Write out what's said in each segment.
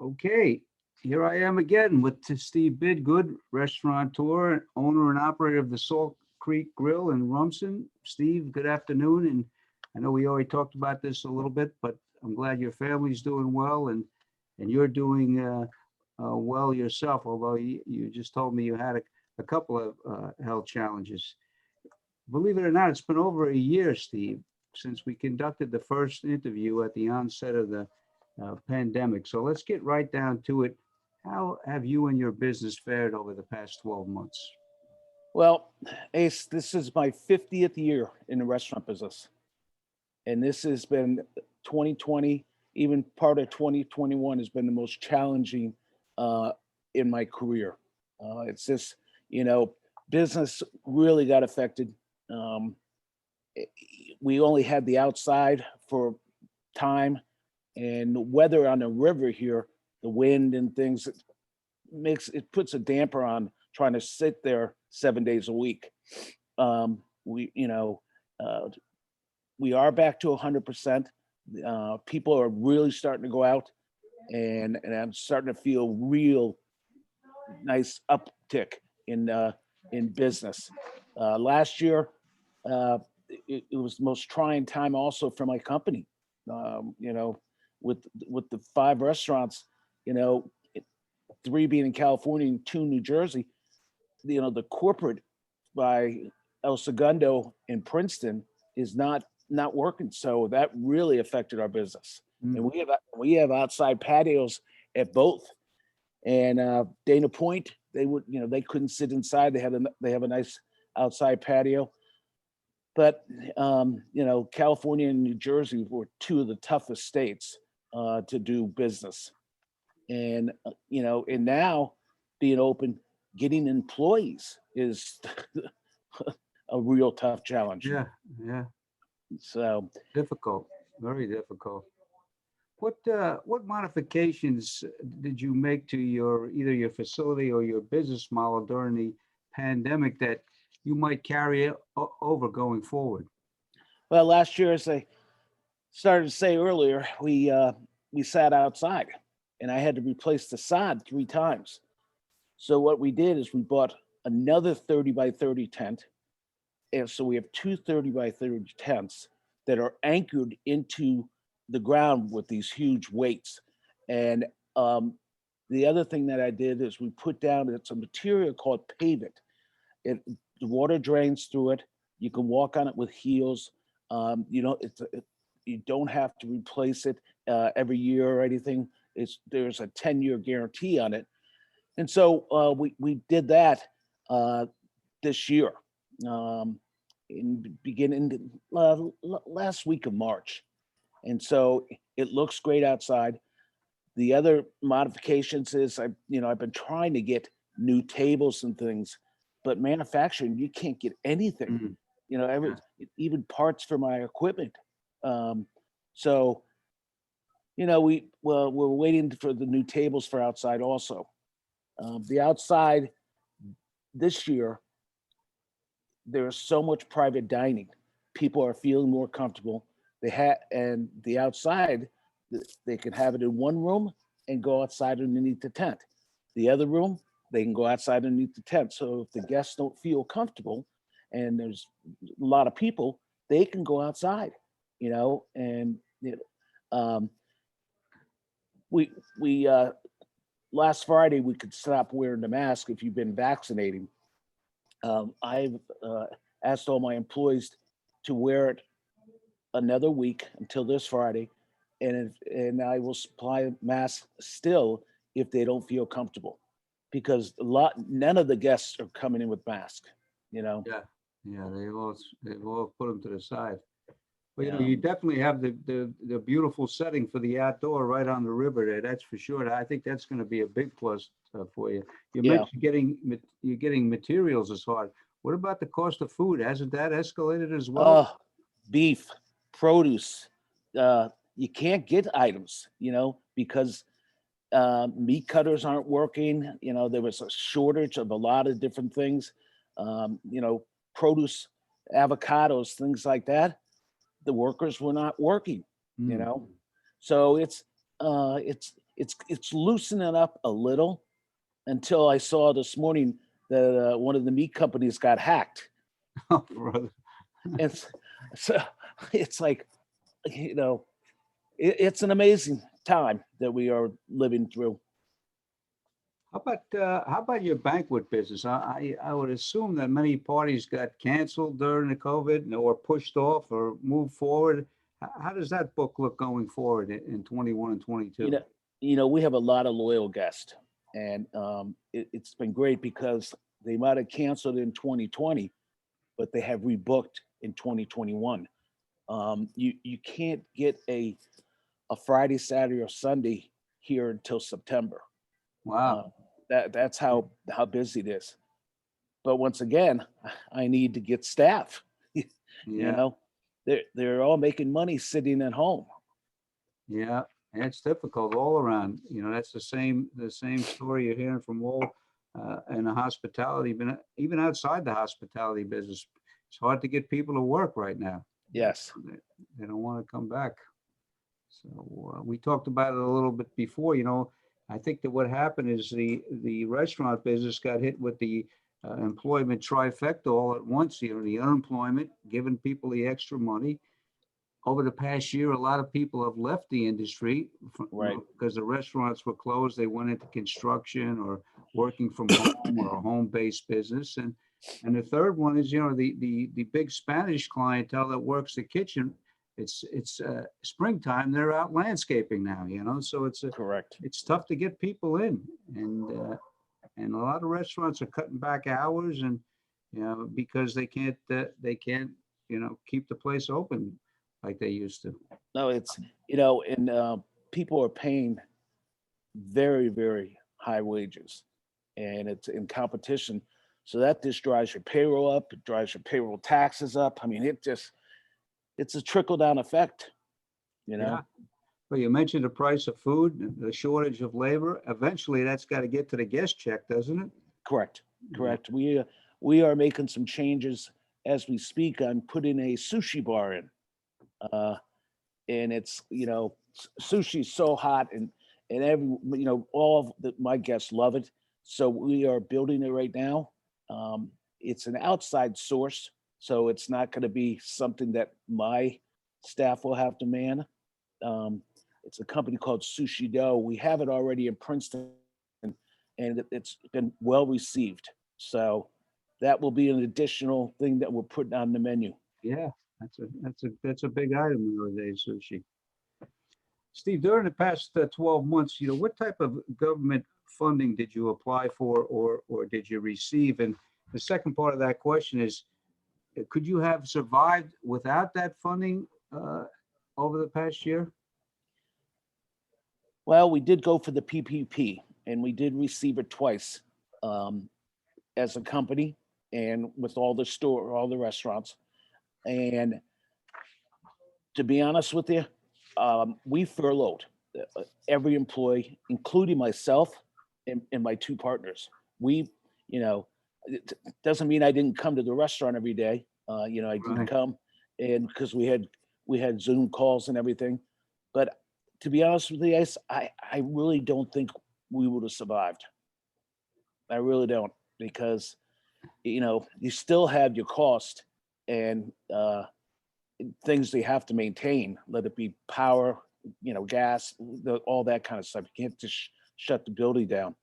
Okay, here I am again with Steve Bidgood, restaurateur, owner and operator of the Salt Creek Grill in Rumson. Steve, good afternoon. And I know we already talked about this a little bit, but I'm glad your family's doing well and you're doing well yourself, although you just told me you had a couple of health challenges. Believe it or not, it's been over a year, Steve, since we conducted the first interview at the onset of the pandemic. So let's get right down to it. How have you and your business fared over the past 12 months? Well, Ace, this is my 50th year in the restaurant business. And this has been 2020, even part of 2021 has been the most challenging uh, in my career. It's just, you know, business really got affected. Um, i- we only had the outside for time and the weather on the river here, the wind and things it puts a damper on trying to sit there 7 days a week. We, uh, we are back to 100%. People are really starting to go out, and I'm starting to feel real nice uptick in business. Last year, uh, it was the most trying time also for my company. You know, with the five restaurants, you know, three being in California and two in New Jersey. The corporate by El Segundo in Princeton is not working. So that really affected our business. And Mm. we have outside patios at both. And Dana Point, they couldn't sit inside. They have a nice outside patio. But California and New Jersey were two of the toughest states to do business. And and now being open, getting employees is a real tough challenge. Yeah, yeah, So, difficult, very difficult. What modifications did you make to your either your facility or your business model during the pandemic that you might carry over going forward? well, last year, as I started to say earlier, we sat outside, and I had to replace the sod 3 times. So what we did is we bought another 30 by 30 tent, and so we have two 30 by 30 tents that are anchored into the ground with these huge weights. And the other thing that I did is we put down it's a material called pavement. The water drains through it. You can walk on it with heels. You don't have to replace it every year or anything. There's a 10-year guarantee on it. And so we did that uh, this year. In beginning last week of March. And so it looks great outside. The other modifications is I've been trying to get new tables and things, but manufacturing you can't get anything. Mm, Every yeah. even parts for my equipment. Um, so we're waiting for the new tables for outside also. The outside this year there's so much private dining. People are feeling more comfortable. And the outside, they can have it in one room and go outside underneath the tent. The other room, they can go outside underneath the tent. So if the guests don't feel comfortable, and there's a lot of people, they can go outside. And um, we last Friday we could stop wearing the mask if you've been vaccinating. I've asked all my employees to wear it another week until this Friday, and I will supply masks still if they don't feel comfortable, because none of the guests are coming in with masks. You know, Yeah, yeah, they've all put them to the side. Well, yeah, you definitely have the beautiful setting for the outdoor right on the river there. That's for sure. I think that's going to be a big plus for you. You yeah. mentioned you're getting materials is hard. What about the cost of food? Hasn't that escalated as well? Beef, produce. You can't get items, because meat cutters aren't working. There was a shortage of a lot of different things. Produce, avocados, things like that. The workers were not working. You Mm, know, so it's it's loosening up a little until I saw this morning that one of the meat companies got hacked. Oh, brother. And so it's like, you know, it's an amazing time that we are living through. How about your banquet business? I would assume that many parties got canceled during the COVID or pushed off or moved forward. How does that book look going forward in 21 and You 22? know, you know, we have a lot of loyal guests, and it's been great because they might have canceled in 2020, but they have rebooked in 2021. You can't get a Friday, Saturday, or Sunday here until September. Uh, Wow. that's how busy it is. But once again, I need to get staff. You Yeah. know, they're all making money sitting at home. Yeah. It's difficult all around. That's the same story you're hearing from all in the hospitality, even outside the hospitality business. It's hard to get people to work right now. Yes, They don't want to come back. So we talked about it a little bit before. I think that what happened is the restaurant business got hit with the employment trifecta all at once. The unemployment, giving people the extra money. Over the past year, a lot of people have left the industry right. because the restaurants were closed. They went into construction or working from home or a home-based business. And the third one is, the big Spanish clientele that works the kitchen. It's springtime. They're out landscaping now. So Correct. it's tough to get people in, and a lot of restaurants are cutting back hours, and because they can't keep the place open like they used to. No, it's and people are paying very, very high wages, and it's in competition. So that just drives your payroll up. It drives your payroll taxes up. I mean, it's a trickle down effect. You Yeah. know, Well, you mentioned the price of food, the shortage of labor. Eventually, that's got to get to the guest check, doesn't it? correct, Yeah. correct. We are making some changes as we speak. I'm putting a sushi bar in. Uh, and it's sushi's so hot, and every all of my guests love it, so we are building it right now. It's an outside source, so it's not going to be something that my staff will have to man. It's a company called Sushi Dough. We have it already in Princeton, and it's been well received, so that will be an additional thing that we're putting on the menu. Yeah, that's a big item nowadays, sushi. Steve, during the past 12 months, what type of government funding did you apply for or did you receive? And the second part of that question is, could you have survived without that funding over the past year? Well, we did go for the PPP, and we did receive it twice, um, as a company and with all the restaurants. And to be honest with you, we furloughed every employee, including myself and my two partners. We, you know, it doesn't mean I didn't come to the restaurant every day. I did Right. come, and because we had Zoom calls and everything. But to be honest with you, guys, I really don't think we would have survived. I really don't, because you still have your cost and things they have to maintain, let it be power, gas, all that kind of stuff. You can't just shut the building down.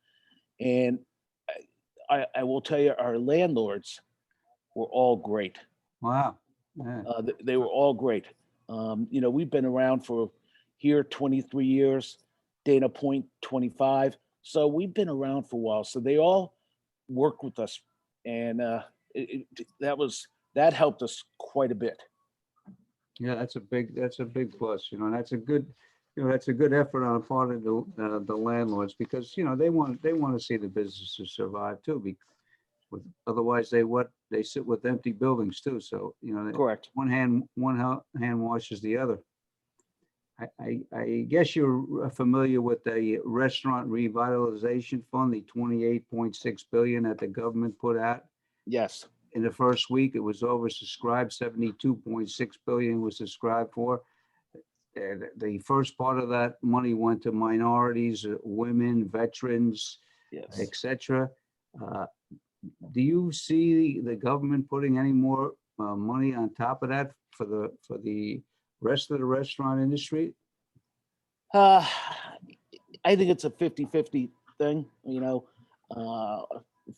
And I will tell you, our landlords were all great. Wow. Yeah. They were all great. We've been around for here 23 years, Dana Point 25. So we've been around for a while. So they all work with us, and that helped us quite a bit. Yeah, that's a big plus, and that's a good effort on the part of the landlords, because they want to see the businesses survive too. Otherwise they sit with empty buildings too. So Correct. one hand washes the other. I guess you're familiar with the restaurant revitalization fund, the 28.6 billion that the government put out. Yes. In the first week, it was oversubscribed. 72.6 billion was subscribed for. the first part of that money went to minorities, women, veterans, Yes. etc. Uh, do you see the government putting any more money on top of that for the rest of the restaurant industry? Uh, I think it's a 50-50 thing,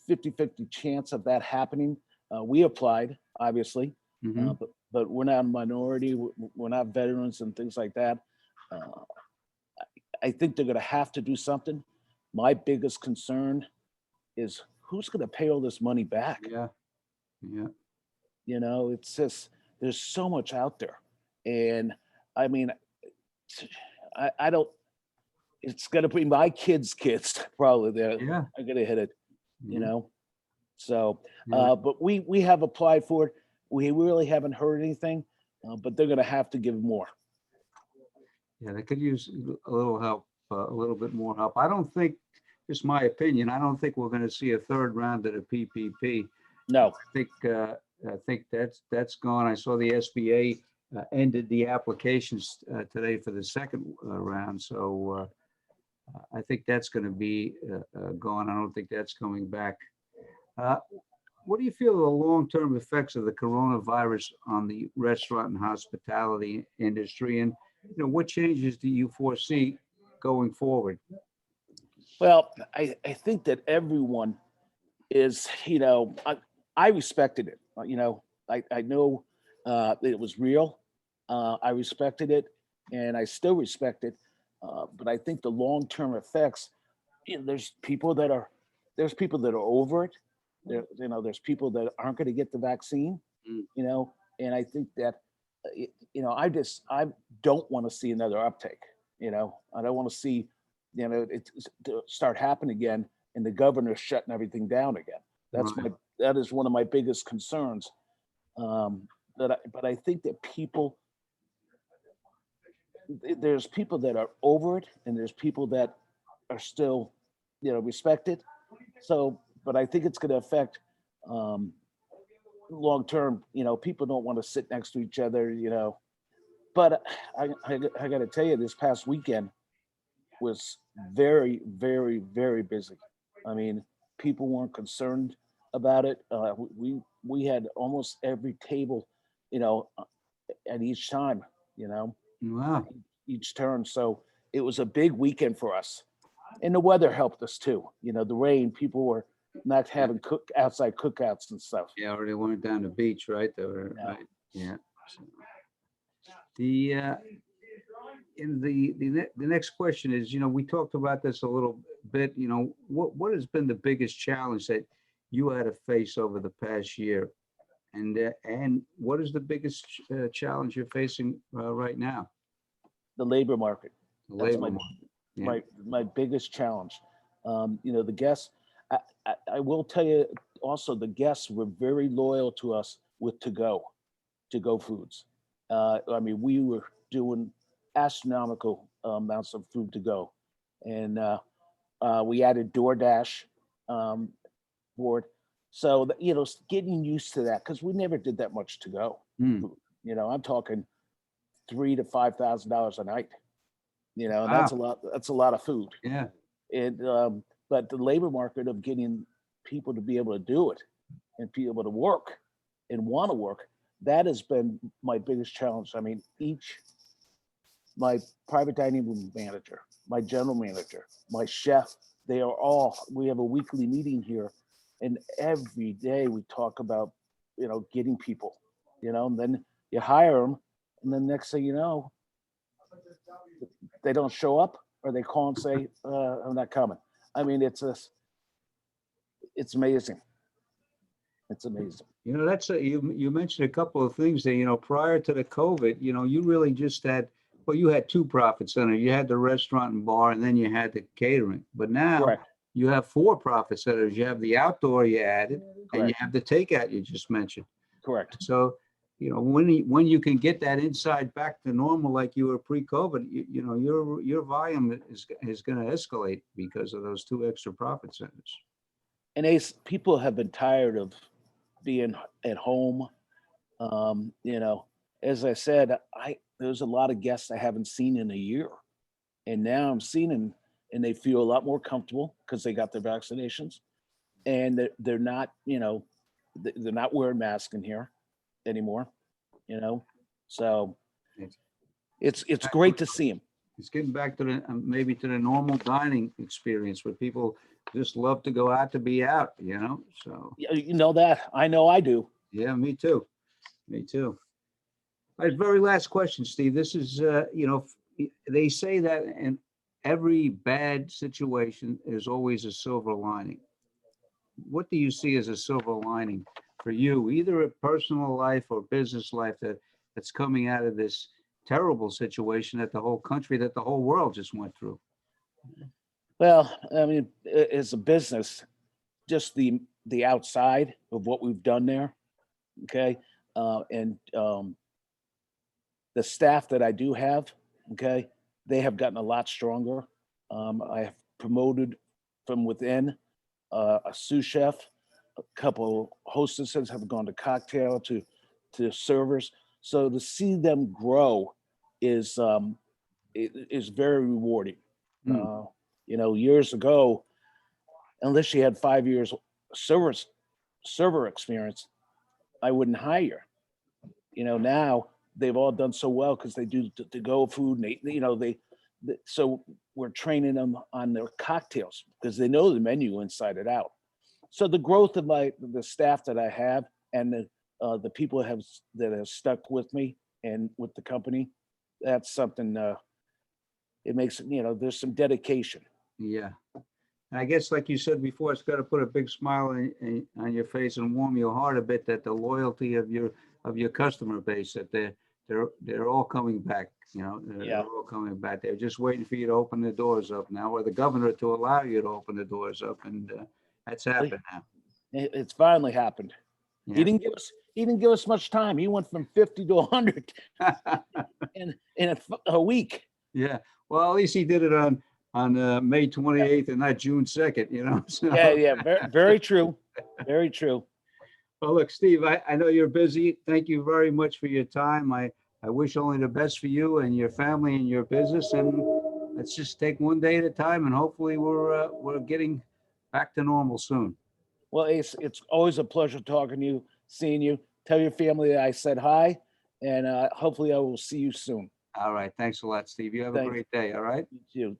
50-50 chance of that happening. We applied, obviously, Hmm. but we're not a minority. We're not veterans and things like that. Uh, I think they're going to have to do something. My biggest concern is who's going to pay all this money back? Yeah, yeah, It's just, there's so much out there. And I mean, I don't, it's going to be my kids probably that yeah, are going to hit it, you yeah, know? So, yeah. but we have applied for it. We really haven't heard anything, but they're going to have to give more. Yeah, they could use a little help, a little bit more help. I don't think, just my opinion, I don't think we're going to see a third round of the PPP. No, I think that's gone. I saw the SBA ended the applications today for the second round. So I think that's going to be gone. I don't think that's coming back. Uh, what do you feel are the long-term effects of the coronavirus on the restaurant and hospitality industry? And, what changes do you foresee going forward? well, I think that everyone is, I respected it. I know that it was real. I respected it, and I still respect it. But I think the long-term effects, there's people that are over it. There's people that aren't going to get the vaccine. Mm. And I think that, I don't want to see another uptake. I don't want to see, it to start happening again, and the governor's shutting everything down again. Right. That is one of my biggest concerns. But I think that there's people that are over it, and there's people that are still, respected. So, but I think it's going to affect long term. People don't want to sit next to each other. But I got to tell you, this past weekend was very, very, very busy. I mean, people weren't concerned about it. We had almost every table, at each time, you know, Wow. each turn. So it was a big weekend for us, and the weather helped us too. The rain, people were not Yeah. having outside cookouts and stuff. Yeah, or they weren't down the beach, right? They were, No. right. Yeah. So the the next question is, we talked about this a little bit. What has been the biggest challenge that you had to face over the past year, and what is the biggest challenge you're facing right now? The labor market. The That's labor market. Yeah. my biggest challenge. The guests. I will tell you also, the guests were very loyal to us with to go foods. I mean, we were doing astronomical amounts of food to go, and we added DoorDash board. So getting used to that, because we never did that much to go Hmm. food. I'm talking $3,000 to $5,000 a night. And Wow. that's a lot. That's a lot of food. Yeah. And but the labor market of getting people to be able to do it and be able to work and want to work, that has been my biggest challenge. I mean, my private dining room manager, my general manager, my chef, we have a weekly meeting here, and every day we talk about, getting people, and then you hire them, and then next thing you know, they don't show up, or they call and say, I'm not coming. I mean, it's amazing. It's amazing. That's you mentioned a couple of things there. Prior to the COVID, you really just had, well, you had two profit centers. You had the restaurant and bar, and then you had the catering. But now Correct. you have four profit centers. You have the outdoor you added, and you Correct. have the takeout you just mentioned. Correct. So, when you can get that inside back to normal like you were pre-COVID, your volume is going to escalate because of those two extra profit centers. And people have been tired of being at home. As I said, there's a lot of guests I haven't seen in a year. And now I'm seeing them and they feel a lot more comfortable because they got their vaccinations. And they're not, they're not wearing masks in here anymore, So it's great to see them. It's getting back to the, maybe to the normal dining experience where people just love to go out to be out, so. You know that. I know I do. Yeah, me too. Me too. All right, very last question, Steve. This is, they say that in every bad situation, there's always a silver lining. What do you see as a silver lining for you, either a personal life or business life that's coming out of this terrible situation that the whole country, that the whole world just went through? Well, I mean, as a business, just the outside of what we've done there, okay, and the staff that I do have, okay, they have gotten a lot stronger. I have promoted from within a sous chef, a couple hostesses have gone to cocktail to servers. So to see them grow is is very rewarding. Mm. Years ago, unless you had 5 years server experience, I wouldn't hire. Now they've all done so well because they do to go food and so we're training them on their cocktails because they know the menu inside and out. So the growth of the staff that I have and the people that have stuck with me and with the company, that's something. It makes there's some dedication. Yeah. And I guess, like you said before, it's got to put a big smile on your face and warm your heart a bit, that the loyalty of your customer base, that they're all coming back. They're all coming back. They're just waiting for you to open the doors up now, or the governor to allow you to open the doors up, and that's happened now. It's finally happened. Yeah. He didn't give us much time. He went from 50 to 100 in a week. Yeah. Well, at least he did it on May 28th and not June 2nd. So. Yeah. Very, very true. Very true. Well, look, Steve, I know you're busy. Thank you very much for your time. I wish only the best for you and your family and your business. And let's just take one day at a time, and hopefully we're getting back to normal soon. Well, Ace, it's always a pleasure talking to you, seeing you. Tell your family that I said hi, and hopefully I will see you soon. All right. Thanks a lot, Steve. You have a great day. All right. You too.